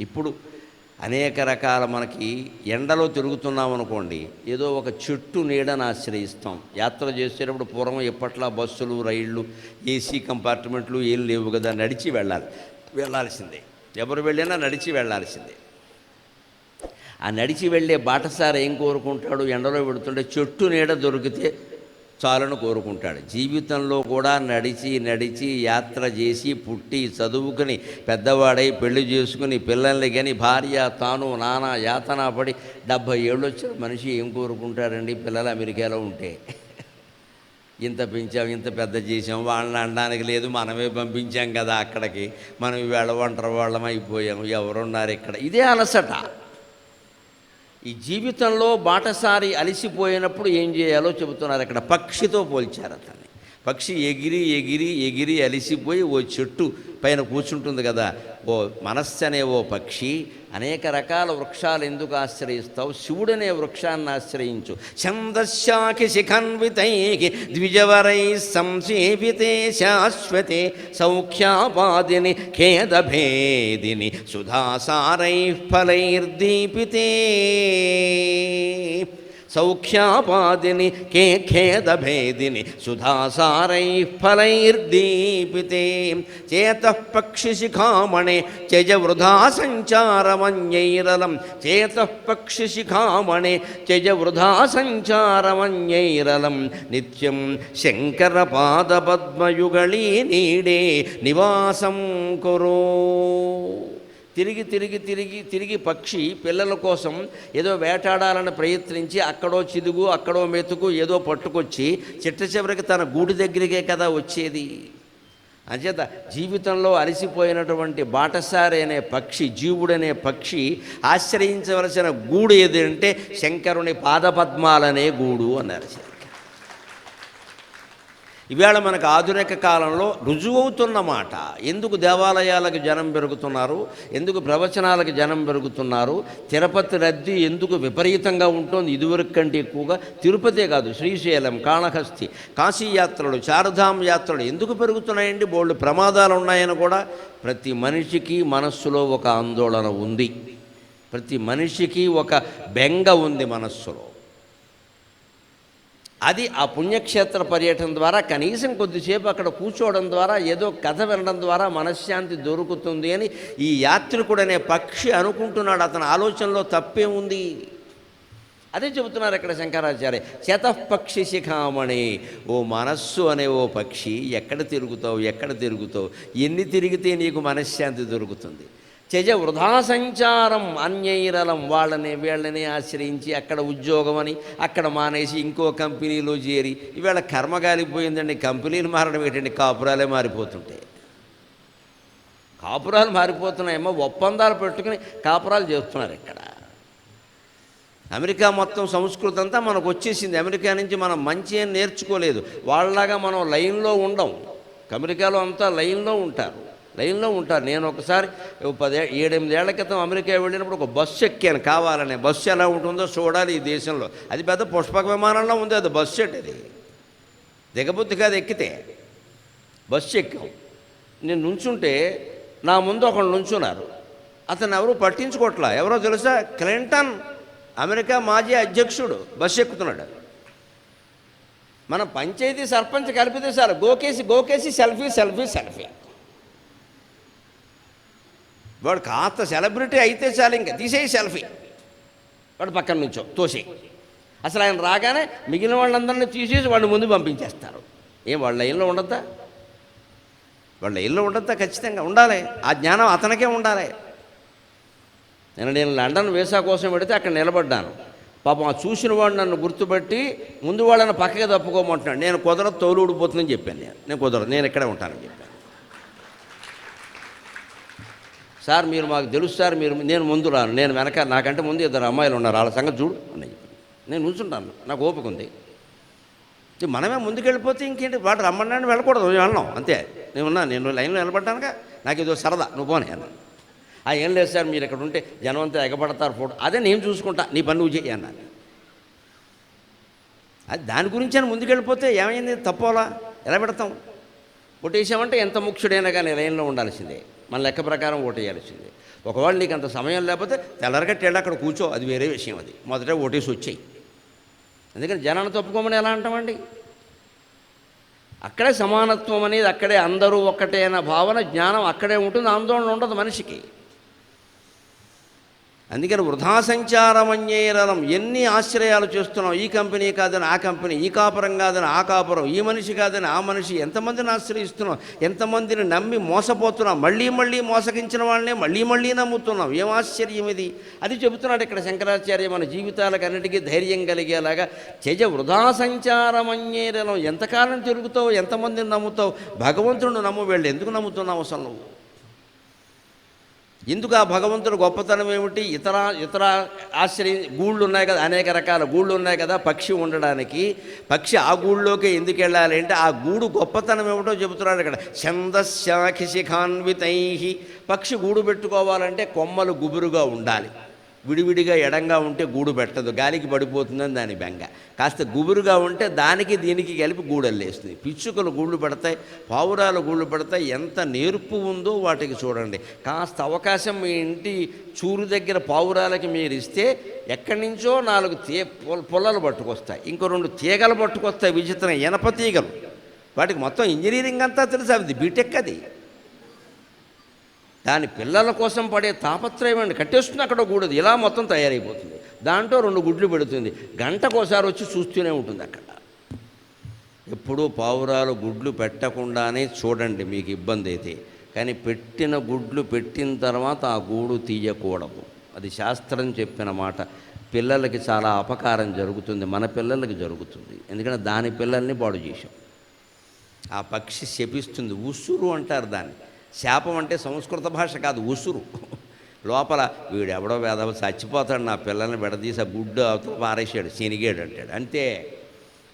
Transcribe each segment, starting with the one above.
ఇప్పుడు అనేక రకాల మనకి ఎండలో తిరుగుతున్నాం అనుకోండి, ఏదో ఒక చెట్టు నీడను ఆశ్రయిస్తాం. యాత్ర చేసేటప్పుడు పూర్వం ఎప్పట్లా బస్సులు, రైళ్ళు, ఏసీ కంపార్ట్మెంట్లు ఏం లేవు కదా, నడిచి వెళ్ళాల్సిందే. ఎవరు వెళ్ళినా నడిచి వెళ్ళాల్సిందే. ఆ నడిచి వెళ్ళే బాటసారి ఏం కోరుకుంటాడు? ఎండలో పెడుతుంటే చెట్టు నీడ దొరికితే చాలను కోరుకుంటాడు. జీవితంలో కూడా నడిచి నడిచి యాత్ర చేసి పుట్టి చదువుకుని పెద్దవాడై పెళ్లి చేసుకుని పిల్లల్ని కానీ భార్య తాను నానా యాతన పడి 70 ఏళ్ళు వచ్చిన మనిషి ఏం కోరుకుంటాడండి? పిల్లలు అమెరికాలో ఉంటే ఇంత పెంచాం, ఇంత పెద్ద చేసాం, వాళ్ళని అనడానికి లేదు, మనమే పంపించాం కదా అక్కడికి, మనం ఇవాళ ఒంటరి వాళ్ళం అయిపోయాము, ఎవరున్నారు ఇక్కడ? ఇదే అలసట. ఈ జీవితంలో బాటసారి అలిసిపోయినప్పుడు ఏం చేయాలో చెబుతున్నారు. అక్కడ పక్షితో పోల్చారు అతన్ని. పక్షి ఎగిరి ఎగిరి ఎగిరి అలిసిపోయి ఓ చెట్టు పైన కూర్చుంటుంది కదా. ఓ మనస్సు అనే ఓ పక్షి, అనేక రకాల వృక్షాలు ఎందుకు ఆశ్రయిస్తావు? శివుడనే వృక్షాన్ని ఆశ్రయించు. ఛందశాఖి శిఖన్వితైకి ద్విజవరై సంసేవితే శాశ్వతే సౌఖ్యాపాదిని ఖేదభేదిని సుధాసారై ఫలైర్దీపితే. సౌఖ్యాపాదిని ఖేదభేదిని సుధాసారై ఫలైర్దీపితే. చేతః పక్షిశిఖామణే త్యజ వృధా సంచారమన్యైరలం. చేతః పక్షిశిఖామణే త్యజ వృధా సంచారమన్యైరలం. నిత్యం శంకరపాదపద్మయుగళీ నీడే నివాసం కురు. తిరిగి తిరిగి తిరిగి తిరిగి పక్షి పిల్లల కోసం ఏదో వేటాడాలని ప్రయత్నించి అక్కడో చిదుగు అక్కడో మెతుకు ఏదో పట్టుకొచ్చి చిట్ట చివరికి తన గూడు దగ్గరికే కదా వచ్చేది. అంచేత జీవితంలో అలసిపోయినటువంటి బాటసారి అనే పక్షి, జీవుడనే పక్షి ఆశ్రయించవలసిన గూడు ఏది అంటే శంకరుని పాదపద్మాలనే గూడు అన్నారు. ఇవాళ మనకు ఆధునిక కాలంలో రుజువవుతున్న మాట. ఎందుకు దేవాలయాలకు జనం పెరుగుతున్నారు, ఎందుకు ప్రవచనాలకు జనం పెరుగుతున్నారు, తిరుపతి రద్దీ ఎందుకు విపరీతంగా ఉంటుంది ఇదివరకు కంటే ఎక్కువగా, తిరుపతే కాదు శ్రీశైలం, కాళహస్తి, కాశీ యాత్రలు, చార్ధామ్ యాత్రలు ఎందుకు పెరుగుతున్నాయండి? బోల్డ్ ప్రమాదాలు ఉన్నాయని కూడా. ప్రతి మనిషికి మనస్సులో ఒక ఆందోళన ఉంది, ప్రతి మనిషికి ఒక బెంగ ఉంది మనస్సులో. అది ఆ పుణ్యక్షేత్ర పర్యటన ద్వారా కనీసం కొద్దిసేపు అక్కడ కూర్చోవడం ద్వారా, ఏదో కథ వినడం ద్వారా మనశ్శాంతి దొరుకుతుంది అని ఈ యాత్రికుడనే పక్షి అనుకుంటున్నాడు. అతని ఆలోచనలో తప్పేముంది? అదే చెబుతున్నారు ఇక్కడ శంకరాచార్య. చేతః పక్షి శిఖామణి. ఓ మనస్సు అనే ఓ పక్షి, ఎక్కడ తిరుగుతావు, ఎక్కడ తిరుగుతావు, ఎన్ని తిరిగితే నీకు మనశ్శాంతి దొరుకుతుంది? త్యజ వృధా సంచారం అన్యైరలం. వాళ్ళని వీళ్ళని ఆశ్రయించి అక్కడ ఉద్యోగం అని అక్కడ మానేసి ఇంకో కంపెనీలో చేరి ఇవాళ కర్మగాలిపోయిందండి. కంపెనీలు మారడం ఏంటండి? కాపురాలే మారిపోతుంటాయి. కాపురాలు మారిపోతున్నాయేమో, ఒప్పందాలు పెట్టుకుని కాపురాలు చేస్తున్నారు ఇక్కడ. అమెరికా మొత్తం సంస్కృతి అంతా మనకు వచ్చేసింది. అమెరికా నుంచి మనం మంచి ఏం నేర్చుకోలేదు. వాళ్ళలాగా మనం లైన్లో ఉండం. అమెరికాలో అంతా లైన్లో ఉంటారు. నేను ఒకసారి 7-8 ఏళ్ల క్రితం అమెరికా వెళ్ళినప్పుడు ఒక బస్సు ఎక్కాను కావాలనే. బస్సు ఎలా ఉంటుందో చూడాలి ఈ దేశంలో. అది పెద్ద పుష్పక విమానంలో ఉంది, అది బస్సు అది దిగబుద్ధి కాదు ఎక్కితే. బస్సు ఎక్కాం. నేను నుంచుంటే నా ముందు ఒకళ్ళు నుంచున్నారు. అతను ఎవరు పట్టించుకోవట్లా. ఎవరో తెలుసా? క్లింటన్, అమెరికా మాజీ అధ్యక్షుడు బస్సు ఎక్కుతున్నాడు. మన పంచాయతీ సర్పంచ్ కలిపితే సార్ గోకేసి సెల్ఫీ. వాడు కాస్త సెలబ్రిటీ అయితే చాలు, ఇంకా తీసేయి సెల్ఫీ. వాడు పక్కన నుంచో తోసేయి. అసలు ఆయన రాగానే మిగిలిన వాళ్ళందరినీ తీసేసి వాడిని ముందు పంపించేస్తారు. వాళ్ళ లైన్లో ఉండద్దా? ఖచ్చితంగా ఉండాలి. ఆ జ్ఞానం అతనికే ఉండాలి. నేను లండన్ వీసా కోసం పెడితే అక్కడ నిలబడ్డాను. పాపం ఆ చూసిన వాడు నన్ను గుర్తుపెట్టి ముందు వాళ్ళని పక్కగా తప్పుకోమంటున్నాడు. నేను కుదరదు, తోలు ఊడిపోతుందని చెప్పాను. నేను కుదరదు, నేను ఇక్కడే ఉంటానని చెప్పాను. సార్ మీరు మాకు తెలుసు సార్, నేను ముందు రాను, నేను వెనక, నాకంటే ముందు 2 అమ్మాయిలు ఉన్నారు, వాళ్ళ సంగతి చూడు అని చెప్పి నేను నుంచుంటాను. నాకు ఓపిక ఉంది. మనమే ముందుకెళ్ళిపోతే ఇంకేంటి? వాడు రమ్మన్నాను వెళ్ళకూడదు, వెళ్ళాం అంతే. నేను లైన్లో నిలబడ్డానుగా, నాకు ఏదో సరదా, నువ్వు పోనీ అన్నాను. ఏం లేదు సార్, మీరు ఇక్కడ ఉంటే జనం అంతా ఎగబడతారు, ఫోటో అదే నేను చూసుకుంటా, నీ పని నువ్వు చేయి అన్నాను. అది దాని గురించి అని ముందుకెళ్ళిపోతే ఏమైంది? తప్పోలా ఎలా పెడతాం? ఓటేసామంటే ఎంత ముఖ్యుడైనా కానీ లైన్లో ఉండాల్సిందే, మన లెక్క ప్రకారం ఓటేయాల్సిందే. ఒకవేళ నీకు అంత సమయం లేకపోతే తెల్లరగట్టి వెళ్ళి అక్కడ కూర్చో, అది వేరే విషయం. అది మొదట ఓటేసి వచ్చాయి. అందుకని జనాన్ని తప్పుకోమని ఎలా అంటామండి? అక్కడే సమానత్వం అనేది, అక్కడే అందరూ ఒక్కటే అన్న భావన, జ్ఞానం అక్కడే ఉంటుంది, ఆందోళన ఉండదు మనిషికి. అందుకని వృధా సంచారమన్యేరలం. ఎన్ని ఆశ్రయాలు చేస్తున్నాం, ఈ కంపెనీ కాదని ఆ కంపెనీ, ఈ కాపురం కాదని ఆ కాపురం, ఈ మనిషి కాదని ఆ మనిషి, ఎంతమందిని ఆశ్రయిస్తున్నాం, ఎంతమందిని నమ్మి మోసపోతున్నాం, మళ్ళీ మళ్ళీ మోసగించిన వాళ్ళనే మళ్ళీ మళ్ళీ నమ్ముతున్నాం. ఏం ఆశ్చర్యం ఇది! అది చెబుతున్నాడు ఇక్కడ శంకరాచార్య. మన జీవితాలకు అన్నిటికీ ధైర్యం కలిగేలాగా త్యజ వృధా సంచారమన్యేరలం. ఎంతకాలం తిరుగుతావు, ఎంతమందిని నమ్ముతావు? భగవంతుడు నమ్ము. వెళ్ళి ఎందుకు నమ్ముతున్నావు అసలు నువ్వు? ఎందుకు ఆ భగవంతుడు గొప్పతనం ఏమిటి? ఇతర గూళ్ళు ఉన్నాయి కదా, అనేక రకాల గూళ్ళు ఉన్నాయి కదా పక్షి ఉండడానికి. పక్షి ఆ గూళ్ళలోకి ఎందుకు వెళ్ళాలి అంటే ఆ గూడు గొప్పతనం ఏమిటో చెబుతున్నాడు ఇక్కడ. ఛందశాఖి శిఖాన్వితై. పక్షి గూడు పెట్టుకోవాలంటే కొమ్మలు గుబురుగా ఉండాలి. విడివిడిగా ఎడంగా ఉంటే గూడు పెట్టదు, గాలికి పడిపోతుందని దాని బెంగ. కాస్త గుబురుగా ఉంటే దానికి దీనికి కలిపి గూడల్లేస్తుంది. పిచ్చుకలు గూళ్ళు పెడతాయి, పావురాలు గూళ్ళు పెడతాయి. ఎంత నేర్పు ఉందో వాటికి చూడండి. కాస్త అవకాశం మీ ఇంటి చూరు దగ్గర పావురాలకి మీరు ఇస్తే ఎక్కడి నుంచో 4 పుల్లలు పట్టుకొస్తాయి, ఇంకో 2 తీగలు పట్టుకొస్తాయి. విచిత్రం, ఇనప తీగలు. వాటికి మొత్తం ఇంజనీరింగ్ అంతా తెలుసు, అది బీటెక్. అది దాని పిల్లల కోసం పడే తాపత్రయం అండి. కట్టేస్తుంది అక్కడ గూడదు, ఇలా మొత్తం తయారైపోతుంది. దాంట్లో 2 గుడ్లు పెడుతుంది, గంటకోసారి వచ్చి చూస్తూనే ఉంటుంది అక్కడ. ఎప్పుడూ పావురాలు గుడ్లు పెట్టకుండానే చూడండి మీకు ఇబ్బంది అయితే. కానీ పెట్టిన గుడ్లు పెట్టిన తర్వాత ఆ గూడు తీయకూడదు. అది శాస్త్రం చెప్పిన మాట. పిల్లలకి చాలా అపకారం జరుగుతుంది, మన పిల్లలకి జరుగుతుంది. ఎందుకంటే దాని పిల్లల్ని పాడు చేశాం. ఆ పక్షి శపిస్తుంది. ఉసురు అంటారు దాన్ని. శాపం అంటే సంస్కృత భాష కాదు, ఉసురు. లోపల వీడెవడో వేదవ చచ్చిపోతాడు, నా పిల్లల్ని విడదీసి ఆ గుడ్డు అవతల పారేసాడు, శనిగాడు అంటాడు. అంతే,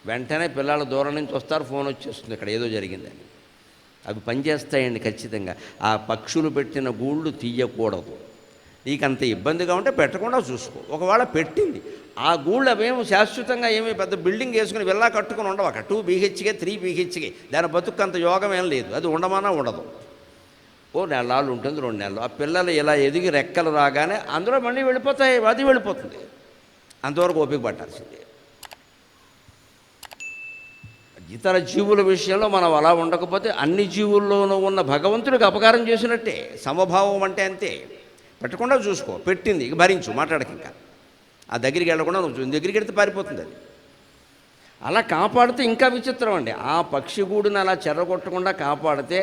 వెంటనే పిల్లలు దూరం నుంచి వస్తారు, ఫోన్ వచ్చేస్తుంది ఇక్కడ ఏదో జరిగిందని. అవి పనిచేస్తాయండి ఖచ్చితంగా. ఆ పక్షులు పెట్టిన గూళ్ళు తీయకూడదు. నీకు అంత ఇబ్బందిగా ఉంటే పెట్టకుండా చూసుకో. ఒకవేళ పెట్టింది ఆ గూళ్ళు అవేమో శాశ్వతంగా ఏమీ పెద్ద బిల్డింగ్ వేసుకుని వెళ్ళా కట్టుకుని ఉండవు. అక్కడ 2 BHK 3 BHK దాని బతుకు అంత యోగం ఏం లేదు. అది ఉండమన్నా ఉండదు. ఓ 4 నెలలు ఉంటుంది, 2 నెలలు. ఆ పిల్లలు ఇలా ఎదిగి రెక్కలు రాగానే అందులో మళ్ళీ వెళ్ళిపోతాయి, అది వెళ్ళిపోతుంది. అంతవరకు ఓపిక పట్టాల్సిందే. ఇతర జీవుల విషయంలో మనం అలా ఉండకపోతే అన్ని జీవుల్లోనూ ఉన్న భగవంతుడికి అపకారం చేసినట్టే. సమభావం అంటే అంతే. పెట్టకుండా చూసుకో. పెట్టింది ఇక భరించు, మాట్లాడక. ఇంకా ఆ దగ్గరికి వెళ్ళకుండా నువ్వు దగ్గరికి వెళ్తే పారిపోతుంది అది. అలా కాపాడితే ఇంకా విచిత్రం అండి. ఆ పక్షి గూడుని అలా చెరగొట్టకుండా కాపాడితే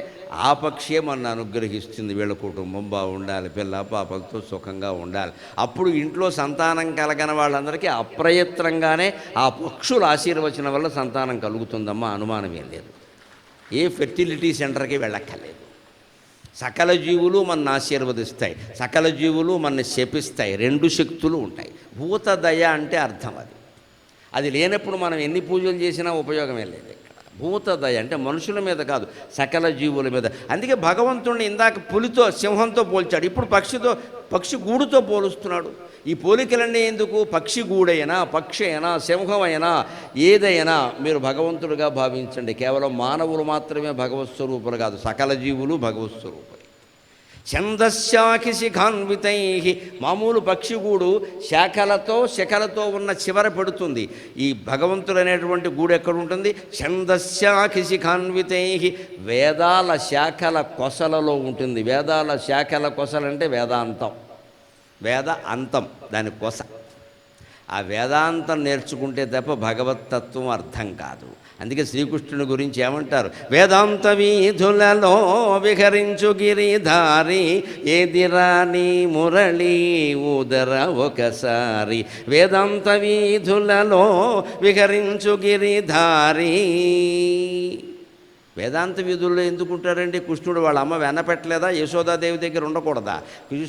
ఆ పక్షియే మన అనుగ్రహిస్తుంది. వీళ్ళ కుటుంబం బాగుండాలి, పిల్ల పాపలతో సుఖంగా ఉండాలి. అప్పుడు ఇంట్లో సంతానం కలగని వాళ్ళందరికీ అప్రయత్నంగానే ఆ పక్షుల ఆశీర్వచనం వల్ల సంతానం కలుగుతుందమ్మా, అనుమానం ఏం లేదు. ఏ ఫెర్టిలిటీ సెంటర్కి వెళ్ళక్కర్లేదు. సకల జీవులు మన ఆశీర్వదిస్తాయి, సకల జీవులు మన శపిస్తాయి. 2 శక్తులు ఉంటాయి. భూతదయ అంటే అర్థం అది. అది లేనప్పుడు మనం ఎన్ని పూజలు చేసినా ఉపయోగమే లేదు. ఇక్కడ భూతదయ అంటే మనుషుల మీద కాదు, సకల జీవుల మీద. అందుకే భగవంతుడిని ఇందాక పులితో సింహంతో పోల్చాడు, ఇప్పుడు పక్షి గూడుతో పోలుస్తున్నాడు. ఈ పోలికలన్నీ ఎందుకు? పక్షి గూడైనా, పక్షి అయినా, సింహం అయినా, ఏదైనా మీరు భగవంతుడిగా భావించండి. కేవలం మానవులు మాత్రమే భగవత్ స్వరూపులు కాదు, సకల జీవులు భగవత్ స్వరూపులు. ఛందశాఖి శిఖాన్వితై. మామూలు పక్షిగూడు శిఖలతో ఉన్న చివర పెడుతుంది. ఈ భగవంతుడు అనేటువంటి గూడు ఎక్కడ ఉంటుంది? ఛందశాఖి శిఖాన్వితై. వేదాల శాఖల కొసలలో ఉంటుంది. వేదాల శాఖల కొసలంటే వేదాంతం, వేద అంతం దాని కొస. ఆ వేదాంతం నేర్చుకుంటే తప్ప భగవత్తత్వం అర్థం కాదు. అందుకే శ్రీకృష్ణుని గురించి ఏమంటారు? వేదాంత వీధులలో విహరించు గిరిధారి, ఏదిరాని మురళి ఉదర ఒకసారి. వేదాంత వీధులలో విహరించు గిరిధారి. వేదాంత వీధుల్లో ఎందుకుంటారండి? కృష్ణుడు వాళ్ళ అమ్మ వెన్నపెట్టలేదా? యశోదాదేవి దగ్గర ఉండకూడదా?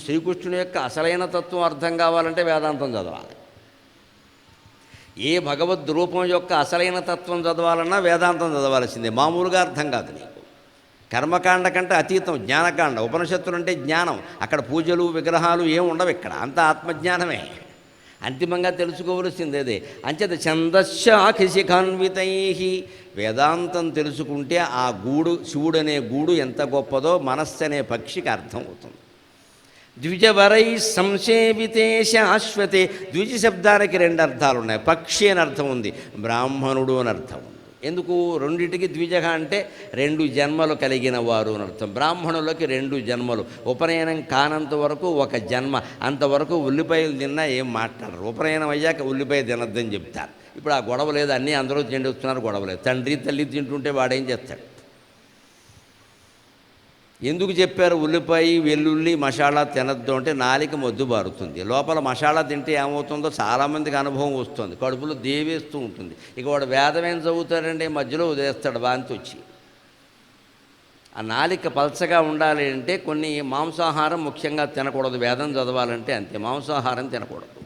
శ్రీకృష్ణుని యొక్క అసలైన తత్వం అర్థం కావాలంటే వేదాంతం చదవాలి. ఏ భగవద్ రూపం యొక్క అసలైన తత్వం చదవాలన్నా వేదాంతం చదవాల్సిందే. మామూలుగా అర్థం కాదు నీకు. కర్మకాండ కంటే అతీతం జ్ఞానకాండ. ఉపనిషత్తులు అంటే జ్ఞానం. అక్కడ పూజలు విగ్రహాలు ఏం ఉండవు. ఇక్కడ అంతా ఆత్మజ్ఞానమే. అంతిమంగా తెలుసుకోవలసింది అదే. అంచేత ఛందశాఖి శిఖాన్వితై. వేదాంతం తెలుసుకుంటే ఆ గూడు, శివుడనే గూడు ఎంత గొప్పదో మనస్సు అనే పక్షికి అర్థం అవుతుంది. ద్విజవరై సంసేవితే శాశ్వతే. ద్విజ శబ్దానికి రెండు అర్థాలు ఉన్నాయి. పక్షి అని అర్థం ఉంది, బ్రాహ్మణుడు అని అర్థం ఉంది. ఎందుకు? రెండింటికి ద్విజ అంటే రెండు జన్మలు కలిగిన వారు అని అర్థం. బ్రాహ్మణులకి రెండు జన్మలు. ఉపనయనం కానంత వరకు ఒక జన్మ, అంతవరకు ఉల్లిపాయలు తిన్నా ఏం మాట్లాడరు. ఉపనయనం అయ్యాక ఉల్లిపాయ తినద్దని చెప్తారు. ఇప్పుడు ఆ గొడవ లేదు, అన్నీ అందరూ తిండి వస్తున్నారు, గొడవ లేదు. తండ్రి తల్లి తింటుంటే వాడేం చేస్తాడు? ఎందుకు చెప్పారు ఉల్లిపాయ వెల్లుల్లి మసాలా తినద్దు అంటే? నాలిక మొద్దు బారుతుంది. లోపల మసాలా తింటే ఏమవుతుందో చాలామందికి అనుభవం వస్తుంది, కడుపులో దేవేస్తూ ఉంటుంది. ఇక వాడు వేదం ఏం చదువుతాడంటే మధ్యలో ఉదేస్తాడు వాంతి వచ్చి. ఆ నాలిక పల్చగా ఉండాలి అంటే కొన్ని మాంసాహారం ముఖ్యంగా తినకూడదు. వేదం చదవాలంటే అంతే, మాంసాహారం తినకూడదు.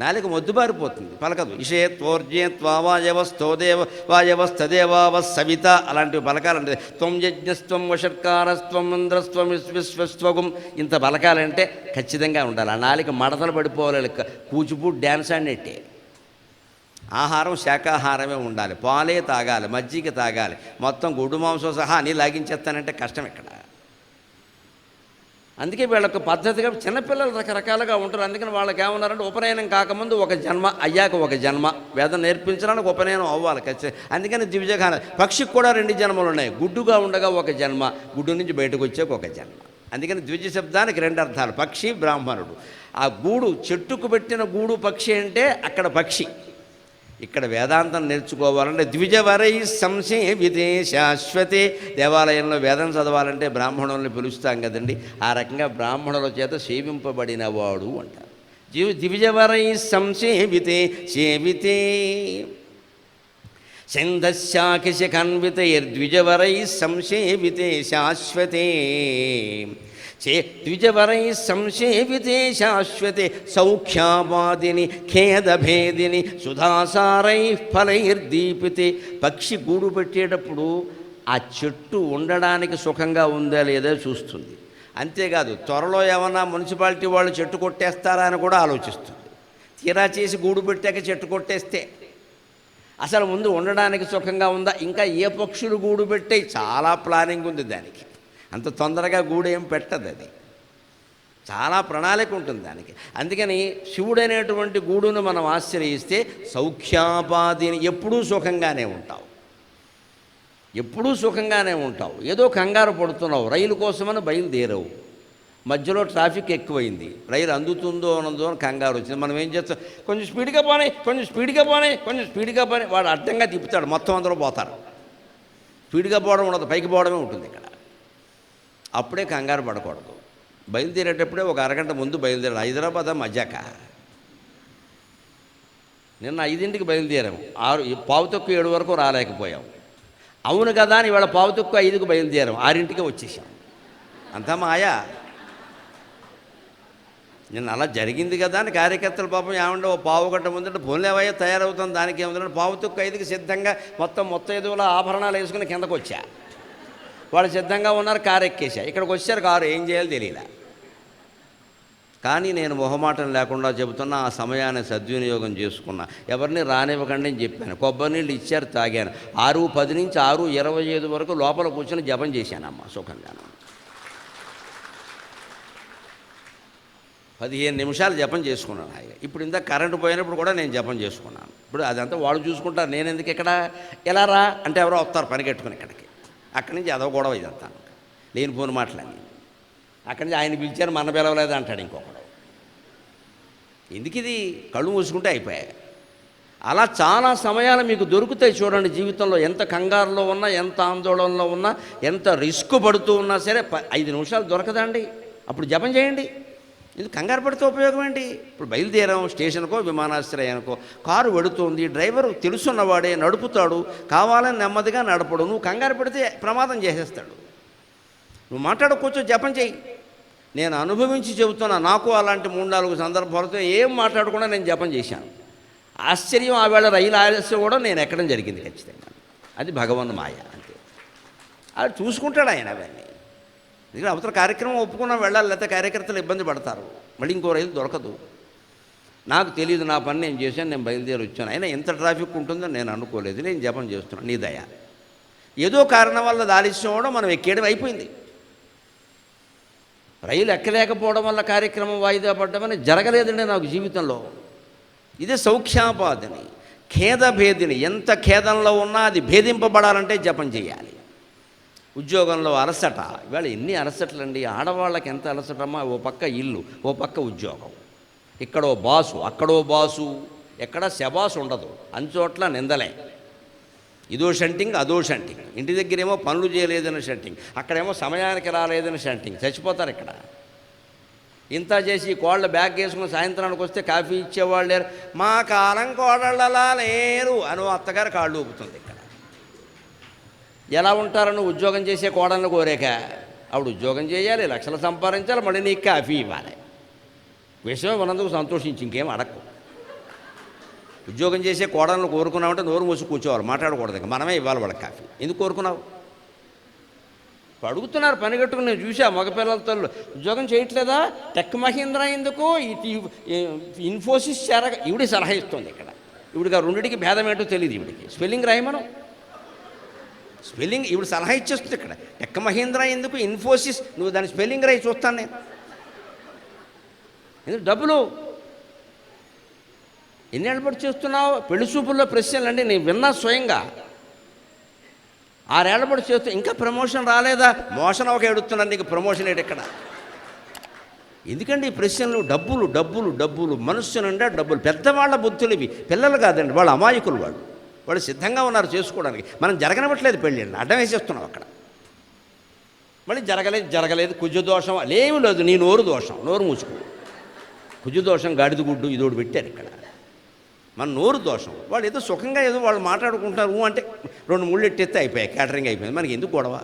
నాలిక మొద్దుబారిపోతుంది, పలకదు. ఇషేత్వాజవస్తోదేవ వాయవస్తదేవావ సవిత అలాంటివి పలకాలంటే త్వం యజ్ఞస్త్వం వషట్కారస్త్వం ఇంద్రస్త్వం విశ్వస్వగుం ఇంత పలకాలంటే ఖచ్చితంగా ఉండాలి. ఆ నాలిక మడతలు పడిపోవాలి. కూచిపూడి డ్యాన్స్ అన్నట్టే. ఆహారం శాకాహారమే ఉండాలి, పాలే తాగాలి, మజ్జిగ తాగాలి. మొత్తం గుడ్డు మాంసం సహా అన్నీ లాగించేస్తానంటే కష్టం ఇక్కడ. అందుకే వీళ్ళకు పద్ధతిగా చిన్నపిల్లలు రకరకాలుగా ఉంటారు. అందుకని వాళ్ళకి ఏమన్నారంటే ఉపనయనం కాకముందు ఒక జన్మ, అయ్యాక ఒక జన్మ. వేదం నేర్పించడానికి ఉపనయనం అవ్వాలి ఖచ్చితంగా. అందుకని ద్విజగాన పక్షికి కూడా రెండు జన్మలు ఉన్నాయి. గుడ్డుగా ఉండగా ఒక జన్మ, గుడ్డు నుంచి బయటకు వచ్చాక ఒక జన్మ. అందుకని ద్విజ శబ్దానికి రెండు అర్థాలు, పక్షి బ్రాహ్మణుడు. ఆ గూడు, చెట్టుకు పెట్టిన గూడు పక్షి అంటే అక్కడ పక్షి. ఇక్కడ వేదాంతం నేర్చుకోవాలంటే ద్విజవరై సంసేవితే శాశ్వతే. దేవాలయంలో వేదం చదవాలంటే బ్రాహ్మణుల్ని పిలుస్తాం కదండి, ఆ రకంగా బ్రాహ్మణుల చేత సేవింపబడినవాడు అంటారు. ద్విజవరై సంసేవితే సేవితే ఛందశాఖిశిఖన్వితైర్ద్విజవరై సంసేవితే శాశ్వతే. ద్విజవరై సంసేవితే శాశ్వతే సౌఖ్యావాదిని ఖేదభేదిని సుధాసారై ఫలైర్దీపితే. పక్షి గూడు పెట్టేటప్పుడు ఆ చెట్టు ఉండడానికి సుఖంగా ఉందా లేదా చూస్తుంది. అంతేకాదు త్వరలో ఏమన్నా మున్సిపాలిటీ వాళ్ళు చెట్టు కొట్టేస్తారా అని కూడా ఆలోచిస్తుంది. తీరా చేసి గూడు పెట్టాక చెట్టు కొట్టేస్తే అసలు ముందు ఉండడానికి సుఖంగా ఉందా, ఇంకా ఏ పక్షులు గూడు పెట్టాయి, చాలా ప్లానింగ్ ఉంది దానికి. అంత తొందరగా గూడు ఏం పెట్టదు, అది చాలా ప్రణాళిక ఉంటుంది దానికి. అందుకని శివుడనేటువంటి గూడును మనం ఆశ్రయిస్తే సౌఖ్యాపాదిని, ఎప్పుడూ సుఖంగానే ఉంటావు, ఎప్పుడూ సుఖంగానే ఉంటావు. ఏదో కంగారు పడుతున్నావు, రైలు కోసమని బయలుదేరావు, మధ్యలో ట్రాఫిక్ ఎక్కువైంది, రైలు అందుతుందో అనదో అని కంగారు వచ్చింది. మనం ఏం చేస్తాం, కొంచెం స్పీడ్గా పోనీ, కొంచెం స్పీడ్గా పోనీ, కొంచెం స్పీడ్గా పోనీ. వాడు అడ్డంగా తిప్పుతాడు, మొత్తం అందరూ పోతారు. స్పీడ్గా పోవడం ఉండదు, పైకి పోవడమే ఉంటుంది ఇక్కడ. అప్పుడే కంగారు పడకూడదు. బయలుదేరేటప్పుడే ఒక అరగంట ముందు బయలుదేరాడు. హైదరాబాద్ మజాక. నిన్న 5ంటికి బయలుదేరాము, 6:15 వరకు రాలేకపోయాం. అవును కదా అని ఇవాళ 5:45కి బయలుదేరాం, 6ంటికే వచ్చేసాం. అంతా మాయా. నిన్న అలా జరిగింది కదా అని కార్యకర్తలు పాపం ఏమంటే ఓ పావు గంట ముందంటే ఫోన్లేవయ్యా తయారవుతాం, దానికి ఏముందంటే 4:45కి సిద్ధంగా మొత్తం ఎదుగుల ఆభరణాలు వేసుకుని కిందకు వచ్చా. వాళ్ళు సిద్ధంగా ఉన్నారు, కారు ఎక్కేసా. ఇక్కడికి వచ్చారు, కారు ఏం చేయాలో తెలియలే. కానీ నేను మొహమాటం లేకుండా చెబుతున్నా, ఆ సమయాన్ని సద్వినియోగం చేసుకున్నా. ఎవరిని రానివ్వకండి అని చెప్పాను. కొబ్బరి నీళ్ళు ఇచ్చారు, తాగాను. 6:10 నుంచి 6:25 వరకు లోపల కూర్చొని జపం చేశానమ్మ సుఖంగాను. 15 నిమిషాలు జపం చేసుకున్నాను హాయిగా. ఇప్పుడు ఇంత కరెంటు పోయినప్పుడు కూడా నేను జపం చేసుకున్నాను. ఇప్పుడు అదంతా వాళ్ళు చూసుకుంటారు, నేను ఎందుకు ఇక్కడ. ఎలా రా అంటే ఎవరో వస్తారు పనికెట్టుకుని ఇక్కడికి. అక్కడి నుంచి అదో గొడవ ఇదంతా లేనిపోని మాటలని. అక్కడి నుంచి ఆయన పిలిచారు, మన పిలవలేదు అంటాడు ఇంకొకడు. ఎందుకు ఇది, కళ్ళు మూసుకుంటే అయిపోయాయి. అలా చాలా సమయాలు మీకు దొరుకుతాయి చూడండి జీవితంలో. ఎంత కంగారులో ఉన్నా, ఎంత ఆందోళనలో ఉన్నా, ఎంత రిస్క్ పడుతూ ఉన్నా సరే 5 నిమిషాలు దొరకదండి, అప్పుడు జపం చేయండి. ఇది కంగారు పడితే ఉపయోగం ఏంటి? ఇప్పుడు బయలుదేరాం, స్టేషన్కో విమానాశ్రయానికో, కారు వెడుతుంది, డ్రైవరు తెలుసున్నవాడే, నడుపుతాడు, కావాలని నెమ్మదిగా నడపడు. నువ్వు కంగారు పడితే ప్రమాదం చేసేస్తాడు. నువ్వు మాట్లాడుకోవచ్చు, జపం చేయి. నేను అనుభవించి చెబుతున్నా, నాకు అలాంటి 3-4 సందర్భాలతో ఏం మాట్లాడకుండా నేను జపం చేశాను. ఆశ్చర్యం, ఆవేళ రైలు ఆలస్యం కూడా నేను ఎక్కడం జరిగింది ఖచ్చితంగా. అది భగవన్ మాయ అంతే. అది చూసుకుంటాడు ఆయన అవన్నీ. ఎందుకంటే అవతల కార్యక్రమం ఒప్పుకున్నా వెళ్ళాలి, లేకపోతే కార్యకర్తలు ఇబ్బంది పడతారు, మళ్ళీ ఇంకో రైలు దొరకదు. నాకు తెలియదు, నా పని నేను చేశాను, నేను బయలుదేరి వచ్చాను. అయినా ఎంత ట్రాఫిక్ ఉంటుందో నేను అనుకోలేదు, నేను జపం చేస్తున్నాను. నీ దయ. ఏదో కారణం వల్ల ఆలస్యం అవడం, మనం ఎక్కేయడం అయిపోయింది. రైలు ఎక్కలేకపోవడం వల్ల కార్యక్రమం వాయిదా పడ్డమని జరగలేదండి నాకు జీవితంలో. ఇదే సౌఖ్యాపాదిని, ఖేదభేదిని. ఎంత ఖేదంలో ఉన్నా అది భేదింపబడాలంటే జపం చేయాలి. ఉద్యోగంలో అలసట, ఇవాళ ఎన్ని అలసటలండి ఆడవాళ్ళకి, ఎంత అలసటమ్మా. ఓ పక్క ఇల్లు, ఓ పక్క ఉద్యోగం, ఇక్కడో బాసు, అక్కడో బాసు, ఎక్కడ శబాసు ఉండదు, అంచోట్ల నిందలే. ఇదో షంటింగ్, అదో షంటింగ్. ఇంటి దగ్గరేమో పనులు చేయలేదని షంటింగ్, అక్కడేమో సమయానికి రాలేదని షంటింగ్. చచ్చిపోతారు ఇక్కడ. ఇంత చేసి కోళ్ళ బ్యాగ్ వేసుకుని సాయంత్రానికి వస్తే కాఫీ ఇచ్చేవాళ్ళు లేరు. మా కాలం కోడళ్ళలా లేరు అని అత్తగారు కాళ్ళు ఊపుతుంది. ఇక్కడ ఎలా ఉంటారని ఉద్యోగం చేసే కోడలను కోరేక, ఆవిడ ఉద్యోగం చేయాలి, లక్షలు సంపాదించాలి, మళ్ళీ నీకు కాఫీ ఇవ్వాలి. విషయం ఉన్నందుకు సంతోషించి ఇంకేం అడక్కు. ఉద్యోగం చేసే కోడలను కోరుకున్నామంటే నోరు మూసి కూర్చోవాలి, మాట్లాడకూడదు. ఇంకా మనమే ఇవ్వాలి వాళ్ళకి కాఫీ. ఎందుకు కోరుకున్నావు? అడుగుతున్నారు పని కట్టుకుని. నేను చూసా మగపిల్లలతో ఉద్యోగం చేయట్లేదా, టెక్ మహీంద్రా ఎందుకు, ఇన్ఫోసిస్ చేరగా. ఈవిడి సలహా ఇస్తుంది ఇక్కడ. ఈవిడికి ఆ రెండింటికి భేదం ఏంటో తెలియదు. ఈవిడికి స్పెల్లింగ్ రాయమనం, స్పెల్లింగ్ ఈవిడ సలహా ఇచ్చేస్తుంది ఇక్కడ. టెక్ మహీంద్రా ఎందుకు, ఇన్ఫోసిస్, నువ్వు దాని స్పెల్లింగ్ రాయి చూస్తాను నేను. ఎందుకు డబ్బులు ఎన్నేళ్ళ పడి చేస్తున్నావు? పెళ్లి చూపుల్లో ప్రశ్నలు అండి, నేను విన్నా స్వయంగా. 6 ఏళ్ల పడి చేస్తూ ఇంకా ప్రమోషన్ రాలేదా? మోషన్ ఒక ఎడుతున్నాను, నీకు ప్రమోషన్ ఏంటి ఇక్కడ? ఎందుకండి ఈ ప్రశ్నలు? డబ్బులు డబ్బులు డబ్బులు, మనస్సు నిండా డబ్బులు. పెద్దవాళ్ళ బుద్ధులు ఇవి, పిల్లలు కాదండి. వాళ్ళు అమాయకులు, వాళ్ళు సిద్ధంగా ఉన్నారు చేసుకోవడానికి. మనం జరగనివ్వట్లేదు పెళ్ళిళ్ళు, అడ్డం వేసేస్తున్నాం అక్కడ. మళ్ళీ జరగలేదు కుజదోషం లేమి లేదు, నీ నోరు దోషం, నోరు మూసుకో. కుజదోషం, గాడిద గుడ్డు, ఇదోడు పెట్టారు ఇక్కడ. మన నోరు దోషం. వాళ్ళు ఏదో సుఖంగా ఏదో వాళ్ళు మాట్లాడుకుంటారు అంటే 2 ముళ్ళు ఎట్టెత్తే అయిపోయాయి, క్యాటరింగ్ అయిపోయింది. మనకి ఎందుకు గొడవ?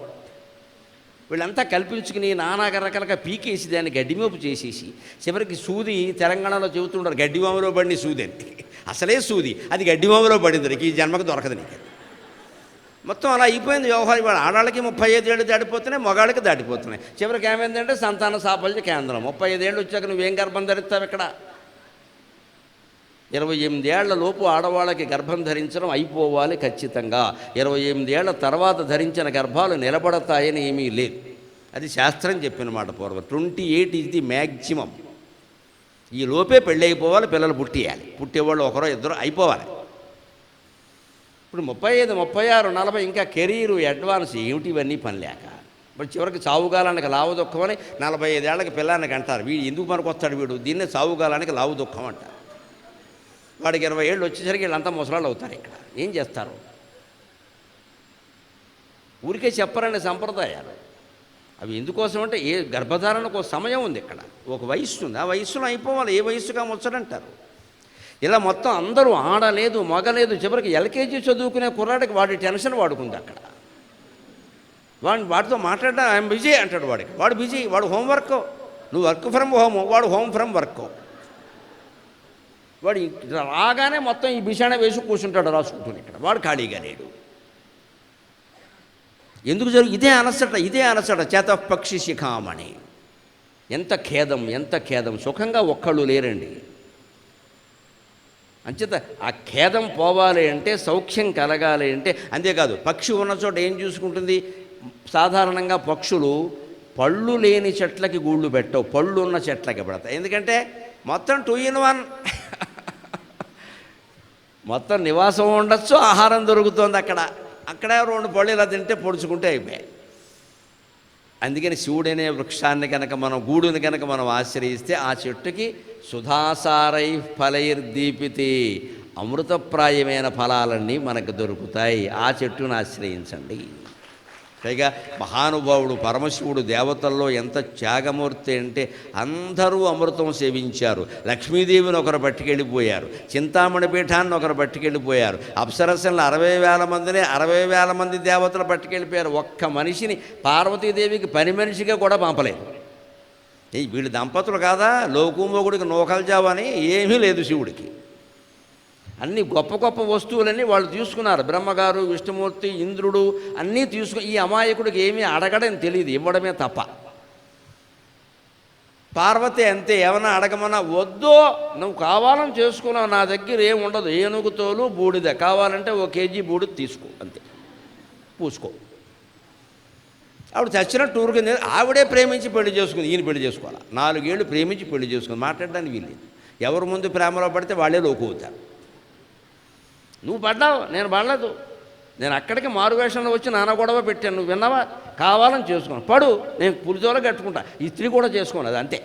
వీళ్ళంతా కల్పించుకుని నానా రకాలుగా పీకేసి దాన్ని గడ్డిమోపు చేసేసి చివరికి సూది, తెలంగాణలో చెబుతుంటారు గడ్డిమామలో పడిన సూది అని. అసలే సూది, అది గడ్డిమామలో పడింది, ఈ జన్మకు దొరకదు నీకు. మొత్తం అలా అయిపోయింది వ్యవహారం. ఇవాళ ఆడాళ్ళకి 35 ఏళ్ళు దాటిపోతున్నాయి, మగాళ్ళకి దాటిపోతున్నాయి. చివరికి ఏమైందంటే సంతాన సాఫల్య కేంద్రం. 35 ఏళ్ళు వచ్చాక నువ్వేం గర్భం ధరిస్తావు ఇక్కడ? 28 ఏళ్ల లోపు ఆడవాళ్ళకి గర్భం ధరించడం అయిపోవాలి ఖచ్చితంగా. 28 ఏళ్ల తర్వాత ధరించిన గర్భాలు నిలబడతాయని ఏమీ లేదు. అది శాస్త్రం చెప్పిన మాట పూర్వం. 28 ఈజ్ ది మ్యాక్సిమం. ఈ లోపే పెళ్ళి అయిపోవాలి, పిల్లలు పుట్టేయాలి. పుట్టేవాళ్ళు ఒకరో ఇద్దరు అయిపోవాలి. ఇప్పుడు 35, 36, 40 ఇంకా కెరీరు అడ్వాన్స్ ఏమిటి ఇవన్నీ పని లేక. ఇప్పుడు చివరికి చావుగాలానికి లావు దుఃఖం అని 45 ఏళ్ళకి పిల్లానికి అంటారు. వీడు ఎందుకు పనికొస్తాడు వీడు, దీన్నే చావుగాలానికి లావు దుఃఖం అంటారు. వాడికి 20 ఏళ్ళు వచ్చేసరికి వీళ్ళంతా ముసలాళ్ళు అవుతారు. ఇక్కడ ఏం చేస్తారు? ఊరికే చెప్పరండి సంప్రదాయాలు. అవి ఎందుకోసం అంటే ఏ గర్భధారణకు ఒక సమయం ఉంది, ఇక్కడ ఒక వయస్సు ఉంది, ఆ వయస్సులో అయిపోవాలి. ఏ వయస్సుగా ముచ్చడంటారు. ఇలా మొత్తం అందరూ ఆడలేదు మగలేదు. చివరికి ఎల్కేజీ చదువుకునే కుర్రాడికి వాడి టెన్షన్ వాడుకుంది అక్కడ. వాడితో మాట్లాడడం ఐఎమ్ బిజీ అంటాడు. వాడు బిజీ, వాడు హోంవర్క్. నువ్వు వర్క్ ఫ్రమ్ హోమ్, వాడు హోమ్ ఫ్రమ్ వర్క్. వాడు రాగానే మొత్తం ఈ బిషాణ వేసి కూర్చుంటాడు రాసుకుంటుంది. ఇక్కడ వాడు ఖాళీగా లేడు. ఎందుకు ఇదే అలసట చేత పక్షి శిఖామణి. ఎంత ఖేదం, ఎంత ఖేదం. సుఖంగా ఒక్కళ్ళు లేరండి. అంచేత ఆ ఖేదం పోవాలి అంటే, సౌఖ్యం కలగాలి అంటే. అంతేకాదు, పక్షి ఉన్న చోట ఏం చూసుకుంటుంది? సాధారణంగా పక్షులు పళ్ళు లేని చెట్లకి గూళ్ళు పెట్టవు, పళ్ళు ఉన్న చెట్లకి పెడతాయి. ఎందుకంటే మొత్తం 2 in 1. మొత్తం నివాసం ఉండొచ్చు, ఆహారం దొరుకుతుంది అక్కడ. అక్కడే 2 పళ్ళు ఇలా తింటే పొడుచుకుంటే అయిపోయాయి. అందుకని శివుడనే వృక్షాన్ని కనుక మనం, గూడుని కనుక మనం ఆశ్రయిస్తే ఆ చెట్టుకి సుధాసారై ఫలైర్దీపితే, అమృతప్రాయమైన ఫలాలన్నీ మనకు దొరుకుతాయి. ఆ చెట్టును ఆశ్రయించండి. పైగా మహానుభావుడు పరమశివుడు దేవతల్లో ఎంత త్యాగమూర్తి అంటే, అందరూ అమృతం సేవించారు. లక్ష్మీదేవిని ఒకరు పట్టుకెళ్ళిపోయారు, చింతామణి పీఠాన్ని ఒకరు పట్టుకెళ్ళిపోయారు, అప్సరసలను 60,000 మందిని 60,000 మంది దేవతలు పట్టుకెళ్ళిపోయారు. ఒక్క మనిషిని పార్వతీదేవికి పని మనిషిగా కూడా పంపలేదు. వీళ్ళు దంపతులు కాదా? లోకుమోగుడికి నోకల్జావని ఏమీ లేదు శివుడికి. అన్ని గొప్ప గొప్ప వస్తువులన్నీ వాళ్ళు తీసుకున్నారు. బ్రహ్మగారు, విష్ణుమూర్తి, ఇంద్రుడు అన్నీ తీసుకుని, ఈ అమాయకుడికి ఏమీ అడగడం తెలియదు, ఇవ్వడమే తప్ప. పార్వతి అంతే, ఏమన్నా అడగమన్నా వద్దో, నువ్వు కావాలని చేసుకున్నావు, నా దగ్గర ఏమి ఉండదు, ఏనుగు తోలు బూడిద, కావాలంటే 1 kg బూడిద తీసుకో, అంతే, పూసుకో. ఆవిడ చచ్చినట్టు ఊరికింది. ఆవిడే ప్రేమించి పెళ్లి చేసుకుంది, ఈయన పెళ్లి చేసుకోవాలి. 4 ఏళ్ళు ప్రేమించి పెళ్లి చేసుకుంది. మాట్లాడడానికి వీల్లేదు. ఎవరి ముందు ప్రేమలో పడితే వాళ్ళే లోకు అవుతారు. నువ్వు పడ్డావు, నేను పడలేదు. నేను అక్కడికి మారువేషంలో వచ్చి నాన్న గొడవ పెట్టాను, నువ్వు విన్నావా? కావాలని చేసుకున్నాను. పడు, నేను పులిజోలో కట్టుకుంటా, ఇస్త్రీ కూడా చేసుకోను, అది అంతే.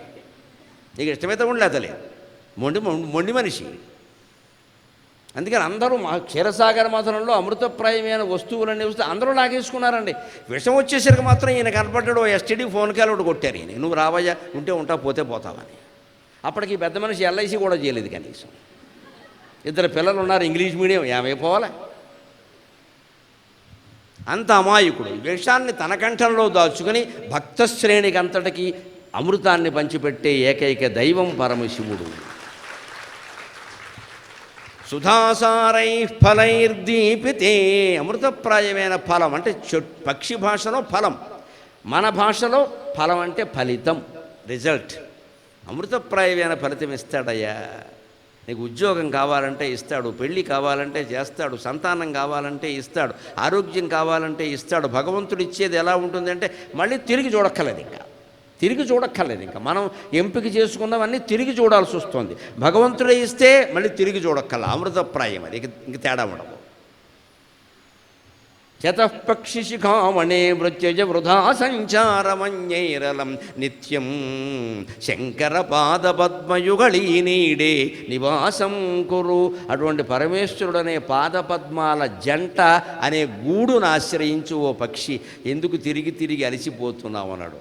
నీకు ఇష్టమైతే ఉండలేదు. లేదు, మొండి మనిషి. అందుకని అందరూ మా క్షీరసాగర మథనంలో అమృతప్రాయమైన వస్తువులన్నీ వస్తే అందరూ లాగేసుకున్నారండి. విషం వచ్చేసరికి మాత్రం ఈయన కనపడ్డాడు. ఎస్టీడీ ఫోన్ కాల్ ఒకటి కొట్టారు ఈయన, నువ్వు రావయ్యా, ఉంటే ఉంటా, పోతే పోతావని. అప్పటికి పెద్ద మనిషి ఎల్ఐసి కూడా చేయలేదు కనీసం. 2 పిల్లలు ఉన్నారు, ఇంగ్లీష్ మీడియం, ఏమైపోవాలి. అంత అమాయకుడు. విషాన్ని తన కంఠంలో దాచుకుని భక్తశ్రేణికి అంతటికీ అమృతాన్ని పంచిపెట్టే ఏకైక దైవం పరమశివుడు. సుధాసారై ఫలైర్దీపితే, అమృతప్రాయమైన ఫలం అంటే పక్షి భాషలో ఫలం, మన భాషలో ఫలం అంటే ఫలితం, రిజల్ట్. అమృతప్రాయమైన ఫలితం ఇస్తాడయ్యా. నీకు ఉద్యోగం కావాలంటే ఇస్తాడు, పెళ్ళి కావాలంటే చేస్తాడు, సంతానం కావాలంటే ఇస్తాడు, ఆరోగ్యం కావాలంటే ఇస్తాడు. భగవంతుడు ఇచ్చేది ఎలా ఉంటుందంటే మళ్ళీ తిరిగి చూడక్కర్లేదు, ఇంకా మనం ఎంపిక చేసుకున్నవన్నీ తిరిగి చూడాల్సి వస్తుంది. భగవంతుడే ఇస్తే మళ్ళీ తిరిగి చూడక్కర్ల. అమృతప్రాయం అది, ఇంక తేడా ఉండదు. చతపక్షి శిఖామణే మృత్యజ వృధా సంచారమన్యైరలం నిత్యం శంకర పాదపద్మయుగళీ నీడే నివాసం కురు. అటువంటి పరమేశ్వరుడనే పాదపద్మాల జంట అనే గూడును ఆశ్రయించు ఓ పక్షి, ఎందుకు తిరిగి అలసిపోతున్నావు అన్నాడు.